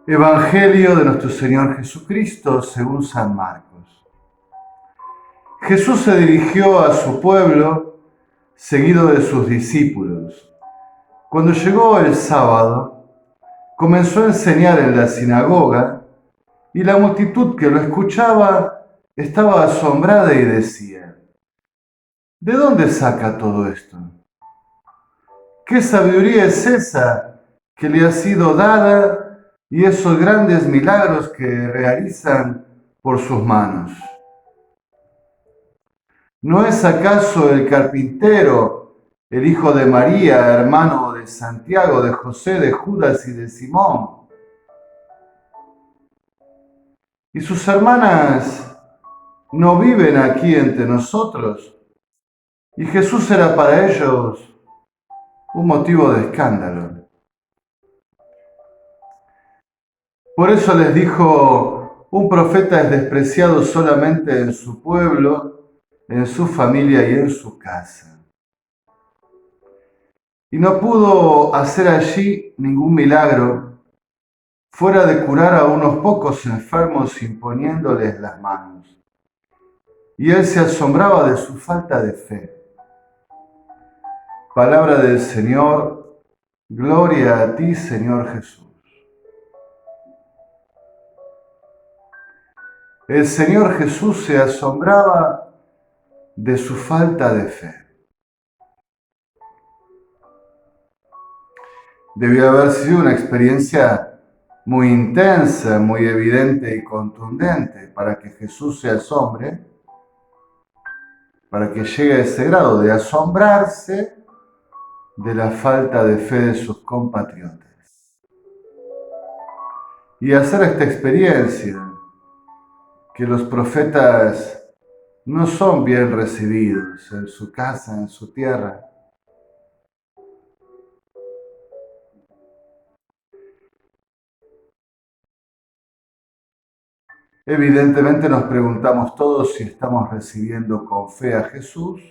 Evangelio de nuestro Señor Jesucristo según San Marcos. Jesús se dirigió a su pueblo seguido de sus discípulos. Cuando llegó el sábado, comenzó a enseñar en la sinagoga y la multitud que lo escuchaba estaba asombrada y decía: ¿de dónde saca todo esto? ¿Qué sabiduría es esa que le ha sido dada y esos grandes milagros que realizan por sus manos? ¿No es acaso el carpintero, el hijo de María, hermano de Santiago, de José, de Judas y de Simón? ¿Y sus hermanas no viven aquí entre nosotros? Y Jesús era para ellos un motivo de escándalo. Por eso les dijo: un profeta es despreciado solamente en su pueblo, en su familia y en su casa. Y no pudo hacer allí ningún milagro fuera de curar a unos pocos enfermos imponiéndoles las manos. Y él se asombraba de su falta de fe. Palabra del Señor, gloria a ti, Señor Jesús. El Señor Jesús se asombraba de su falta de fe. Debió haber sido una experiencia muy intensa, muy evidente y contundente para que Jesús se asombre, para que llegue a ese grado de asombrarse de la falta de fe de sus compatriotas. Y hacer esta experiencia, que los profetas no son bien recibidos en su casa, en su tierra. Evidentemente nos preguntamos todos si estamos recibiendo con fe a Jesús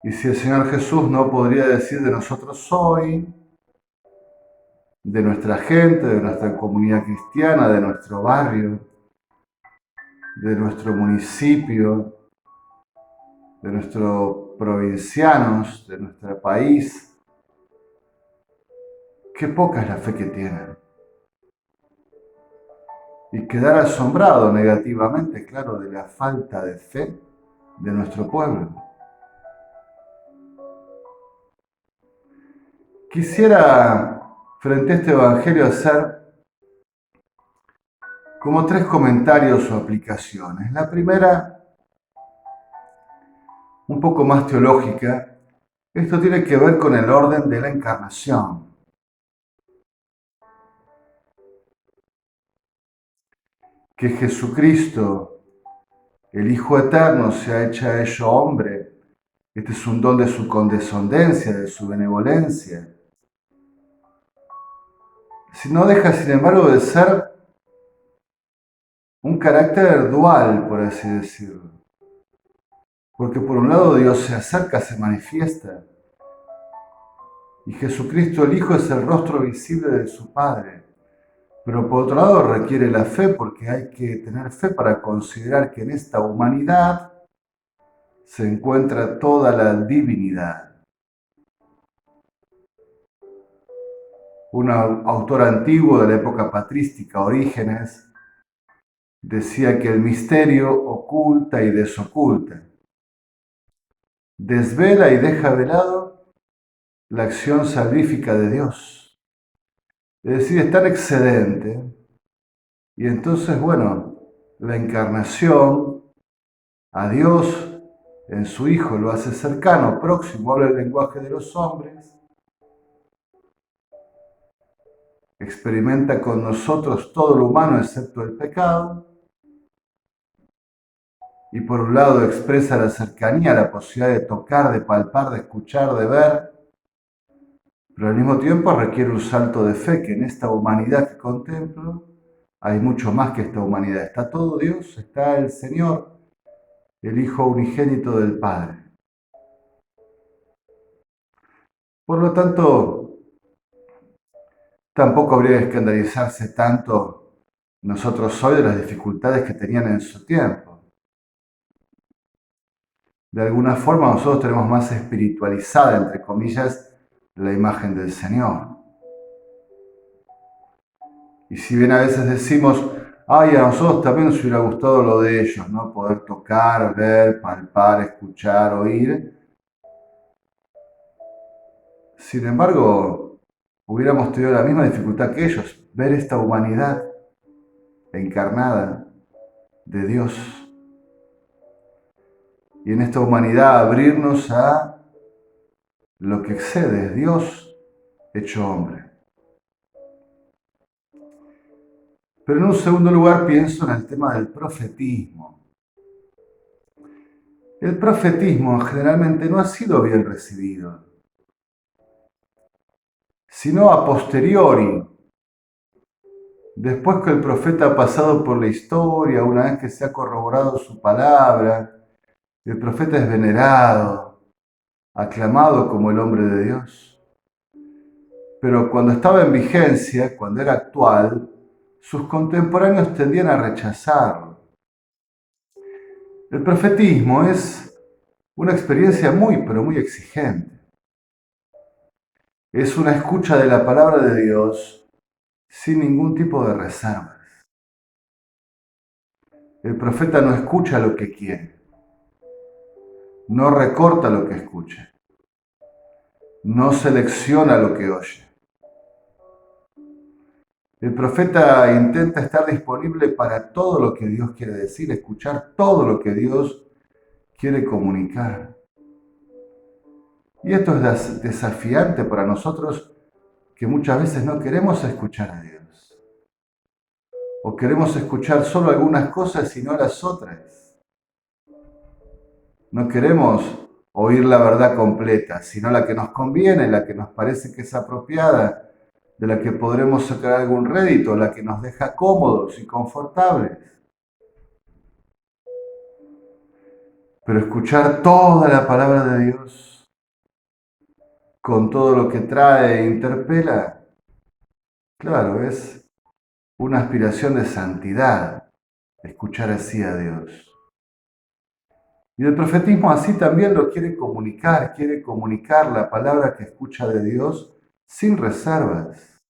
y si el Señor Jesús no podría decir de nosotros hoy, de nuestra gente, de nuestra comunidad cristiana, de nuestro barrio, de nuestro municipio, de nuestros provincianos, de nuestro país: qué poca es la fe que tienen. Y quedar asombrado negativamente, claro, de la falta de fe de nuestro pueblo. Quisiera, frente a este Evangelio, hacer como tres comentarios o aplicaciones. La primera, un poco más teológica. Esto tiene que ver con el orden de la encarnación. Que Jesucristo, el Hijo Eterno, se ha hecho hombre. Este es un don de su condescendencia, de su benevolencia. Si no deja, sin embargo, de ser un carácter dual, por así decirlo. Porque por un lado Dios se acerca, se manifiesta, y Jesucristo el Hijo es el rostro visible de su Padre. Pero por otro lado requiere la fe, porque hay que tener fe para considerar que en esta humanidad se encuentra toda la divinidad. Un autor antiguo de la época patrística, Orígenes, decía que el misterio oculta y desoculta, desvela y deja velado la acción salvífica de Dios. Es decir, es tan excedente. Y entonces, bueno, la encarnación a Dios en su Hijo lo hace cercano, próximo, habla el lenguaje de los hombres, experimenta con nosotros todo lo humano excepto el pecado, y por un lado expresa la cercanía, la posibilidad de tocar, de palpar, de escuchar, de ver, pero al mismo tiempo requiere un salto de fe, que en esta humanidad que contemplo hay mucho más que esta humanidad. Está todo Dios, está el Señor, el Hijo unigénito del Padre. Por lo tanto, Tampoco habría que escandalizarse tanto nosotros hoy de las dificultades que tenían en su tiempo. De alguna forma nosotros tenemos más espiritualizada, entre comillas, la imagen del Señor. Y si bien a veces decimos, ay, a nosotros también nos hubiera gustado lo de ellos, ¿no? Poder tocar, ver, palpar, escuchar, oír. Sin embargo, hubiéramos tenido la misma dificultad que ellos, ver esta humanidad encarnada de Dios. Y en esta humanidad abrirnos a lo que excede, es Dios hecho hombre. Pero en un segundo lugar pienso en el tema del profetismo. El profetismo generalmente no ha sido bien recibido, sino a posteriori, después que el profeta ha pasado por la historia, una vez que se ha corroborado su palabra, el profeta es venerado, aclamado como el hombre de Dios. Pero cuando estaba en vigencia, cuando era actual, sus contemporáneos tendían a rechazarlo. El profetismo es una experiencia muy, pero muy exigente. Es una escucha de la palabra de Dios sin ningún tipo de reservas. El profeta no escucha lo que quiere, no recorta lo que escucha, no selecciona lo que oye. El profeta intenta estar disponible para todo lo que Dios quiere decir, escuchar todo lo que Dios quiere comunicar. Y esto es desafiante para nosotros que muchas veces no queremos escuchar a Dios. O queremos escuchar solo algunas cosas y no las otras. No queremos oír la verdad completa, sino la que nos conviene, la que nos parece que es apropiada, de la que podremos sacar algún rédito, la que nos deja cómodos y confortables. Pero escuchar toda la palabra de Dios, con todo lo que trae e interpela, claro, es una aspiración de santidad, escuchar así a Dios. Y el profetismo así también lo quiere comunicar la palabra que escucha de Dios sin reservas.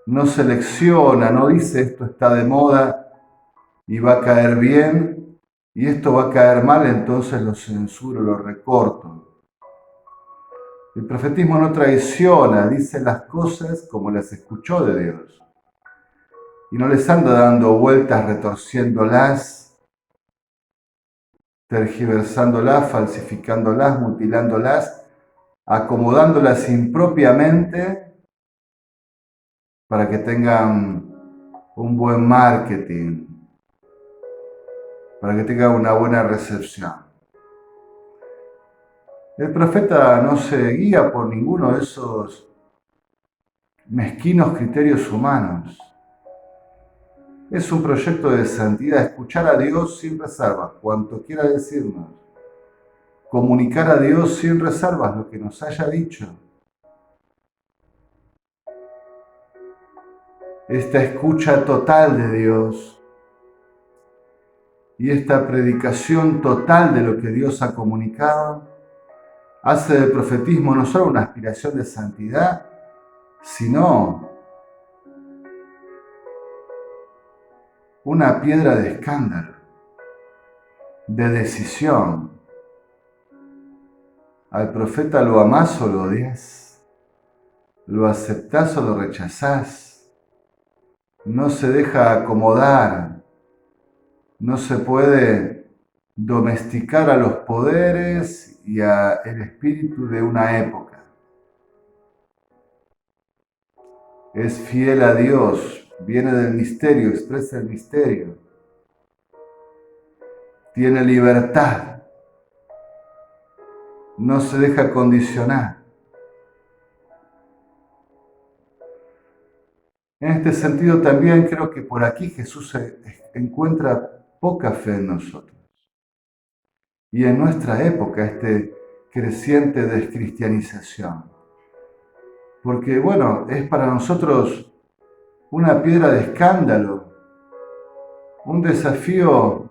No selecciona, no dice esto está de moda y va a caer bien y esto va a caer mal, entonces lo censuro, lo recorto. El profetismo no traiciona, dice las cosas como las escuchó de Dios. Y no les anda dando vueltas, retorciéndolas, tergiversándolas, falsificándolas, mutilándolas, acomodándolas impropiamente para que tengan un buen marketing, para que tengan una buena recepción. El profeta no se guía por ninguno de esos mezquinos criterios humanos. Es un proyecto de santidad, escuchar a Dios sin reservas, cuanto quiera decirnos. Comunicar a Dios sin reservas lo que nos haya dicho. Esta escucha total de Dios y esta predicación total de lo que Dios ha comunicado hace del profetismo no solo una aspiración de santidad, sino una piedra de escándalo, de decisión. Al profeta lo amás o lo odias, lo aceptás o lo rechazás, no se deja acomodar, no se puede domesticar a los poderes y al espíritu de una época. Es fiel a Dios, viene del misterio, expresa el misterio, tiene libertad, no se deja condicionar. En este sentido también creo que por aquí Jesús encuentra poca fe en nosotros. Y en nuestra época, creciente descristianización. porque bueno, es para nosotros una piedra de escándalo, un desafío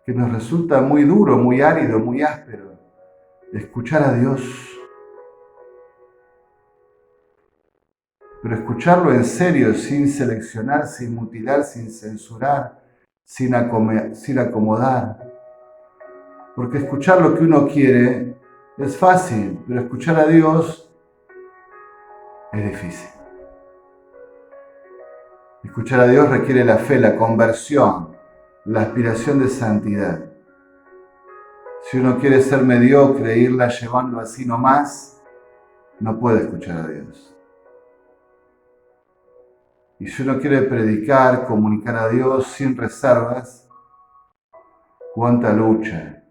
que nos resulta muy duro, muy árido, muy áspero, escuchar a Dios, pero escucharlo en serio, sin seleccionar, sin mutilar, sin censurar, sin acomodar. Porque escuchar lo que uno quiere es fácil, pero escuchar a Dios es difícil. Escuchar a Dios requiere la fe, la conversión, la aspiración de santidad. Si uno quiere ser mediocre e irla llevando así nomás, no puede escuchar a Dios. Y si uno quiere predicar, comunicar a Dios sin reservas, cuánta lucha,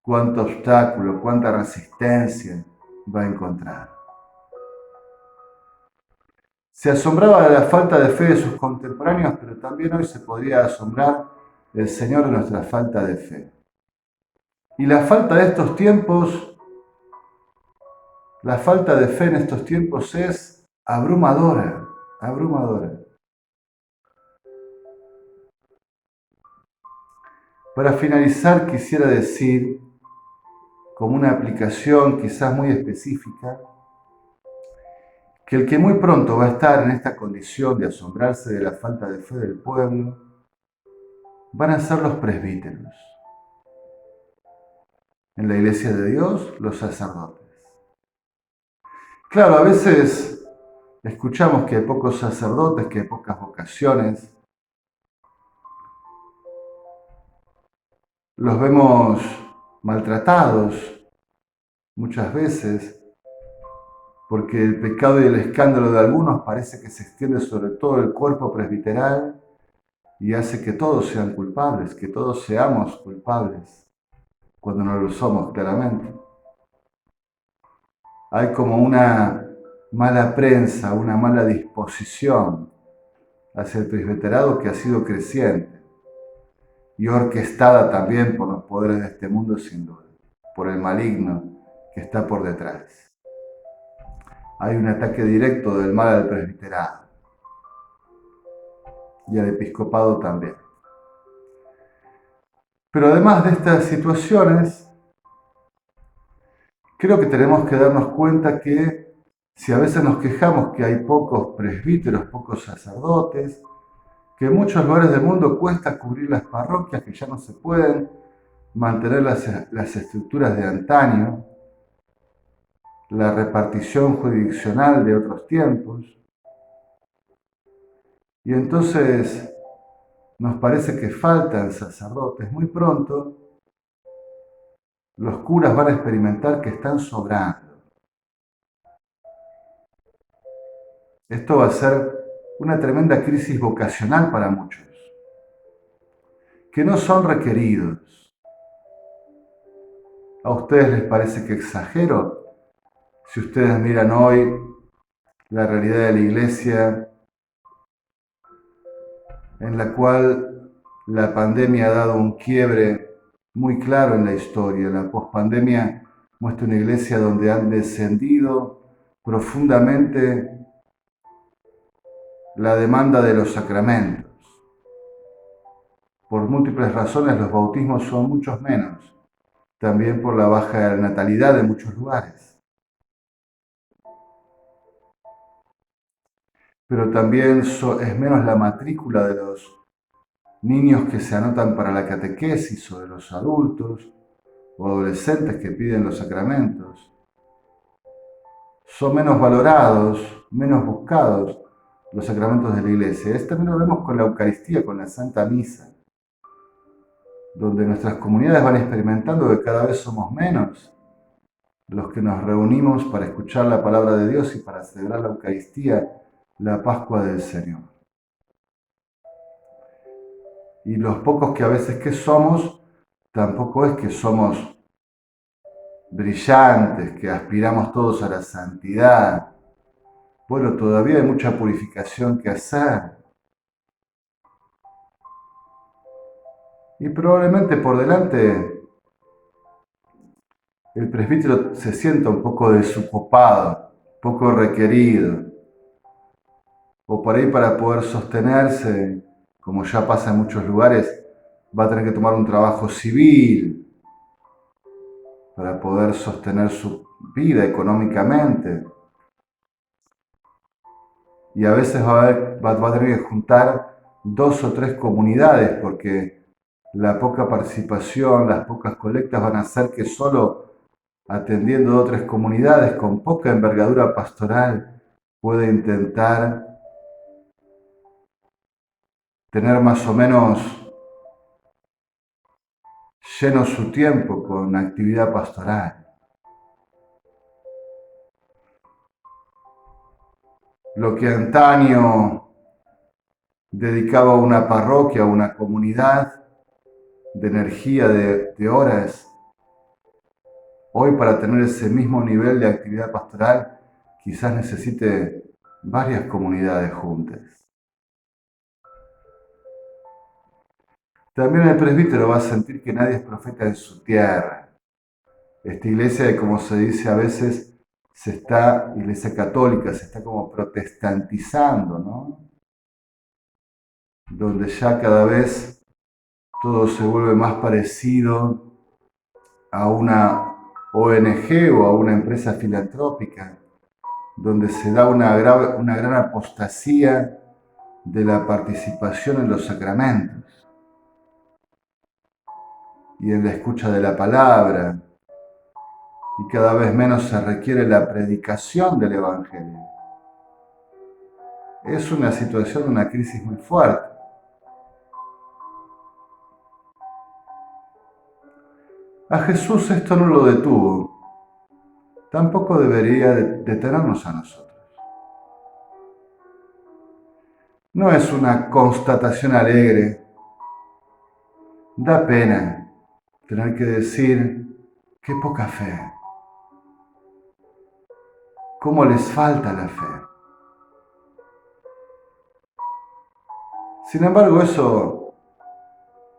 cuánto obstáculo, cuánta resistencia va a encontrar. Se asombraba de la falta de fe de sus contemporáneos, pero también hoy se podría asombrar el Señor de nuestra falta de fe. Y la falta de estos tiempos, la falta de fe en estos tiempos es abrumadora, abrumadora. Para finalizar, quisiera decir, como una aplicación quizás muy específica, que el que muy pronto va a estar en esta condición de asombrarse de la falta de fe del pueblo, van a ser los presbíteros. En la iglesia de Dios, los sacerdotes. Claro, a veces escuchamos que hay pocos sacerdotes, que hay pocas vocaciones. Los vemos maltratados muchas veces, porque el pecado y el escándalo de algunos parece que se extiende sobre todo el cuerpo presbiteral y hace que todos sean culpables, que todos seamos culpables, cuando no lo somos claramente. Hay como una mala prensa, una mala disposición hacia el presbiterado que ha sido creciente y orquestada también por los poderes de este mundo, sin duda, por el maligno que está por detrás. Hay un ataque directo del mal al presbiterado y al episcopado también. Pero además de estas situaciones, creo que tenemos que darnos cuenta que si a veces nos quejamos que hay pocos presbíteros, pocos sacerdotes, que en muchos lugares del mundo cuesta cubrir las parroquias, que ya no se pueden mantener las estructuras de antaño, la repartición jurisdiccional de otros tiempos. Y entonces nos parece que faltan sacerdotes. Muy pronto los curas van a experimentar que están sobrando. Esto va a ser una tremenda crisis vocacional para muchos, que no son requeridos. ¿A ustedes les parece que exagero? Si ustedes miran hoy la realidad de la iglesia, en la cual la pandemia ha dado un quiebre muy claro en la historia. La pospandemia muestra una iglesia donde han descendido profundamente la demanda de los sacramentos. Por múltiples razones los bautismos son muchos menos, también por la baja natalidad en muchos lugares. Pero también es menos la matrícula de los niños que se anotan para la catequesis o de los adultos o adolescentes que piden los sacramentos. Son menos valorados, menos buscados los sacramentos de la iglesia. Esto también lo vemos con la Eucaristía, con la Santa Misa, donde nuestras comunidades van experimentando que cada vez somos menos los que nos reunimos para escuchar la palabra de Dios y para celebrar la Eucaristía, la Pascua del Señor. Y los pocos que a veces que somos, tampoco es que somos brillantes, que aspiramos todos a la santidad. Bueno, todavía hay mucha purificación que hacer. Y probablemente por delante el presbítero se sienta un poco desocupado poco requerido, o por ahí para poder sostenerse, como ya pasa en muchos lugares, va a tener que tomar un trabajo civil para poder sostener su vida económicamente. Y a veces va a tener que juntar 2 o 3 comunidades porque la poca participación, las pocas colectas van a hacer que solo atendiendo 2 o 3 comunidades con poca envergadura pastoral puede intentar tener más o menos lleno su tiempo con actividad pastoral. Lo que antaño dedicaba a una parroquia, a una comunidad de energía, de horas, hoy para tener ese mismo nivel de actividad pastoral quizás necesite varias comunidades juntas. También el presbítero va a sentir que nadie es profeta en su tierra. Esta iglesia, como se dice a veces, iglesia católica, se está como protestantizando, ¿no? Donde ya cada vez todo se vuelve más parecido a una ONG o a una empresa filantrópica, donde se da una gran apostasía de la participación en los sacramentos y en la escucha de la palabra, y cada vez menos se requiere la predicación del Evangelio. Es una situación, una crisis muy fuerte. A Jesús esto no lo detuvo, tampoco debería detenernos a nosotros. No es una constatación alegre, da pena tener que decir, qué poca fe, cómo les falta la fe. Sin embargo, eso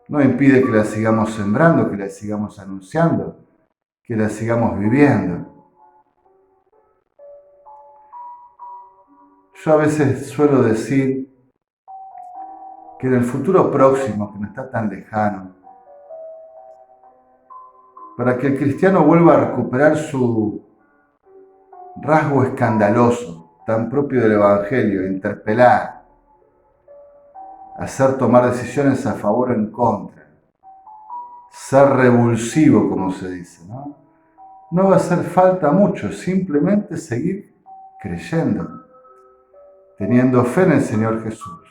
no impide que la sigamos sembrando, que la sigamos anunciando, que la sigamos viviendo. Yo a veces suelo decir que en el futuro próximo, que no está tan lejano, para que el cristiano vuelva a recuperar su rasgo escandaloso, tan propio del Evangelio, interpelar, hacer tomar decisiones a favor o en contra, ser revulsivo, como se dice, ¿no? No va a hacer falta mucho, simplemente seguir creyendo, teniendo fe en el Señor Jesús,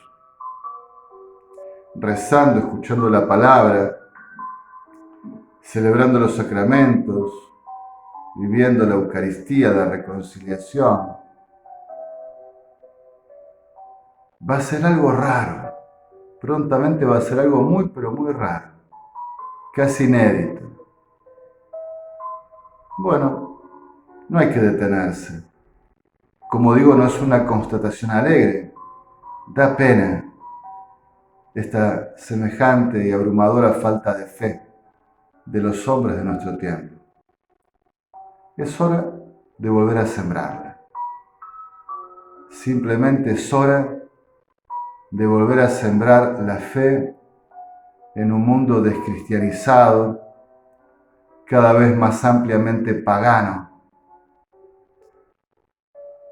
rezando, escuchando la palabra, celebrando los sacramentos, viviendo la Eucaristía, la reconciliación. Va a ser algo raro, prontamente va a ser algo muy, pero muy raro, casi inédito. Bueno, no hay que detenerse. Como digo, no es una constatación alegre, da pena esta semejante y abrumadora falta de fe de los hombres de nuestro tiempo. Es hora de volver a sembrarla. Simplemente es hora de volver a sembrar la fe en un mundo descristianizado, cada vez más ampliamente pagano.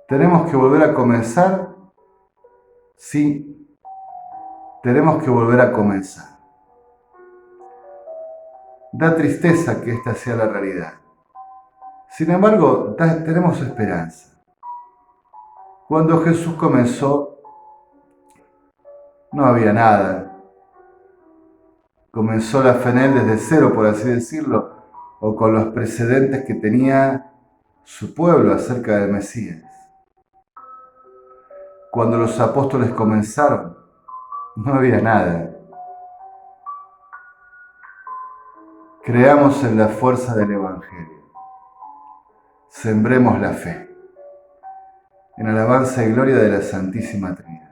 ¿Tenemos que volver a comenzar? Sí, tenemos que volver a comenzar. Da tristeza que esta sea la realidad. Sin embargo, tenemos esperanza. Cuando Jesús comenzó, no había nada. Comenzó la fe en él desde cero, por así decirlo, o con los precedentes que tenía su pueblo acerca del Mesías. Cuando los apóstoles comenzaron, no había nada. Creamos en la fuerza del Evangelio. Sembremos la fe. En alabanza y gloria de la Santísima Trinidad.